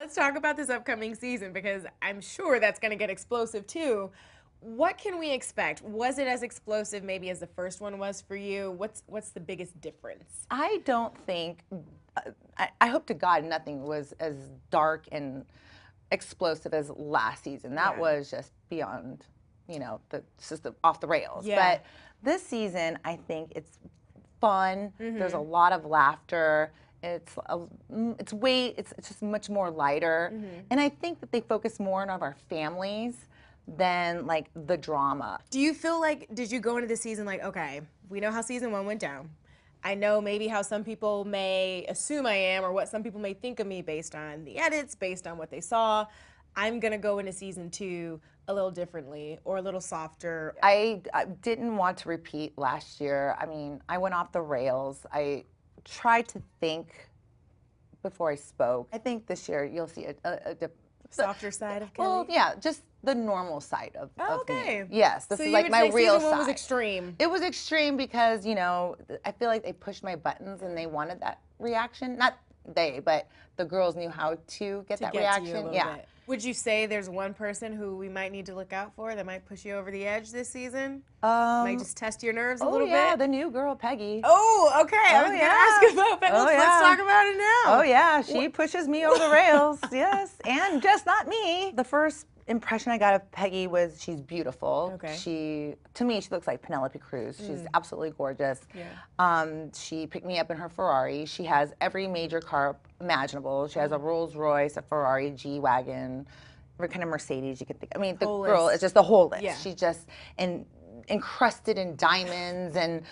let's talk about this upcoming season because I'm sure that's going to get explosive too. What can we expect? Was it as explosive maybe as the first one was for you? What's the biggest difference? I don't think, I hope to God nothing was as dark and explosive as last season. That was just beyond, it's just off the rails. Yeah. But this season, I think it's fun. There's a lot of laughter. It's just much more lighter. And I think that they focus more on our families than like the drama. Do you feel like, did you go into the season like, okay, we know how season 1 went down. I know maybe how some people may assume I am or what some people may think of me based on the edits, based on what they saw. I'm going to go into season 2 a little differently or a little softer. I didn't want to repeat last year. I mean, I went off the rails. I tried to think before I spoke. I think this year you'll see a softer side of Kelly? Well, yeah, just the normal side of okay. me. Yes, this so is like my real season 1 side. was extreme. It was extreme because, I feel like they pushed my buttons and they wanted that reaction. Not they, but the girls knew how to get that reaction. Yeah. Bit. Would you say there's one person who we might need to look out for that might push you over the edge this season? Might just test your nerves a little bit? Oh, yeah, the new girl, Peggy. Oh, okay. I was going to ask about Peggy. Let's talk about it now. Oh, yeah. She pushes me over the rails. Yes. And just not me. The first impression I got of Peggy was she's beautiful. Okay. To me, she looks like Penelope Cruz. She's absolutely gorgeous. Yeah. She picked me up in her Ferrari. She has every major car imaginable. She has a Rolls Royce, a Ferrari, G-Wagon, every kind of Mercedes you could think. I mean, the girl is just the whole list. Yeah. She's just encrusted in diamonds and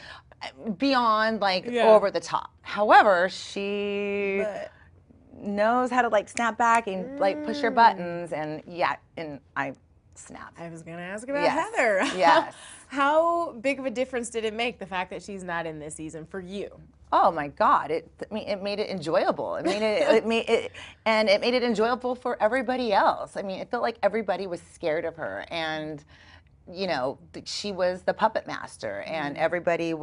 beyond over the top. However, she knows how to snap back and push her buttons and I snapped. I was gonna ask about Heather. Yes. How big of a difference did it make the fact that she's not in this season for you? Oh my God! It made it enjoyable. It made it enjoyable for everybody else. I mean, it felt like everybody was scared of her, and she was the puppet master, and everybody did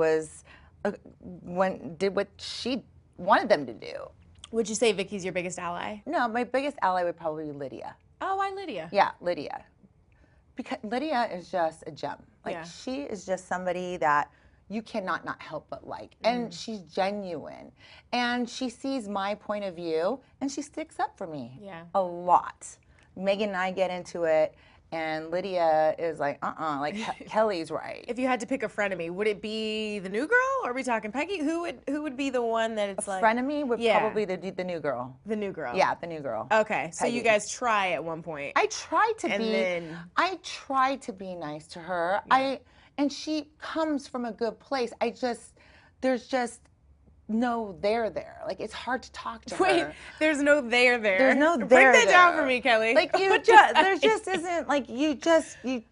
what she wanted them to do. Would you say Vicky's your biggest ally? No, my biggest ally would probably be Lydia. Oh, why Lydia? Yeah, Lydia. Because Lydia is just a gem. She is just somebody that you cannot not help but like. And she's genuine. And she sees my point of view and she sticks up for me a lot. Megan and I get into it. And Lydia is like, Kelly's right. If you had to pick a frenemy, would it be the new girl, or are we talking Peggy? Who would be the one that it's a frenemy would probably the new girl. The new girl. Yeah, the new girl. Okay, so you guys try at one point. I tried to be nice to her. Yeah. And she comes from a good place. There's just no there. It's hard to talk to her. Wait, there's no there. There's no there. Break that down for me, Kelly. There just isn't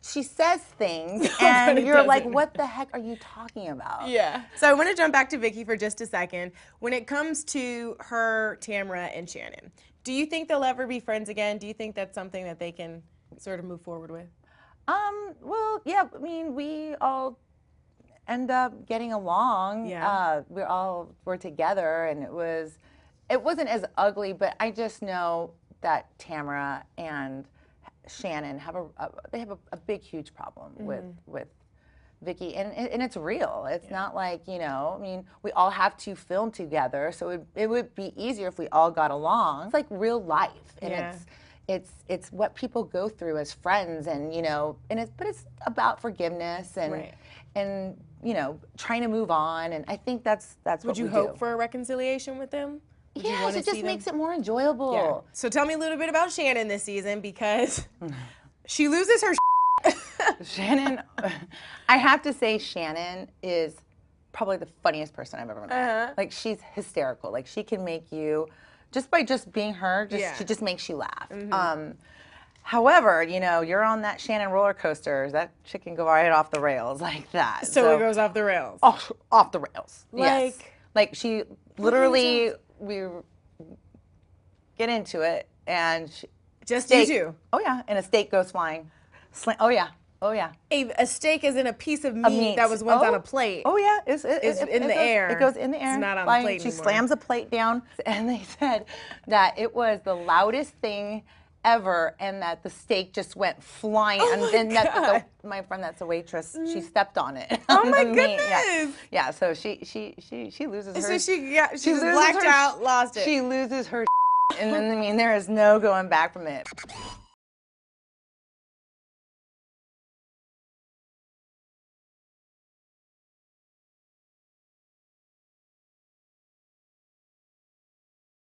she says things and you're like, what the heck are you talking about? Yeah. So I want to jump back to Vicky for just a second. When it comes to her, Tamra, and Shannon, do you think they'll ever be friends again? Do you think that's something that they can sort of move forward with? Well, yeah, I mean, we all end up getting along. Yeah. We all were together, and it wasn't as ugly, but I just know that Tamra and Shannon have a big, huge problem with Vicky, and it's real. It's not like, I mean, we all have to film together, so it would be easier if we all got along. It's like real life, and it's what people go through as friends, and but it's about forgiveness and trying to move on, and I think that's what Would you hope for a reconciliation with them? Yes, it just makes it more enjoyable. Yeah. So tell me a little bit about Shannon this season, because she loses her Shannon, I have to say Shannon is probably the funniest person I've ever met. She's hysterical. She can make you, just by being her, she just makes you laugh. However, you're on that Shannon roller coaster. That chick can go right off the rails like that. So it goes off the rails. Off the rails. Yes. She literally, we get into it and you two. Oh yeah, and a steak goes flying. Oh yeah. Oh yeah. A steak is in a piece of meat that was once on a plate. Oh yeah, It's in the air. It goes in the air. It's not on the plate She anymore. slams a plate down, and they said that it was the loudest thing ever, and that the steak just went flying. Oh and my then God. my friend that's a waitress, she stepped on it. Oh my The meat. goodness. Yeah. So she loses her. So she just loses blacked her- out, lost it. She loses her, and then there is no going back from it.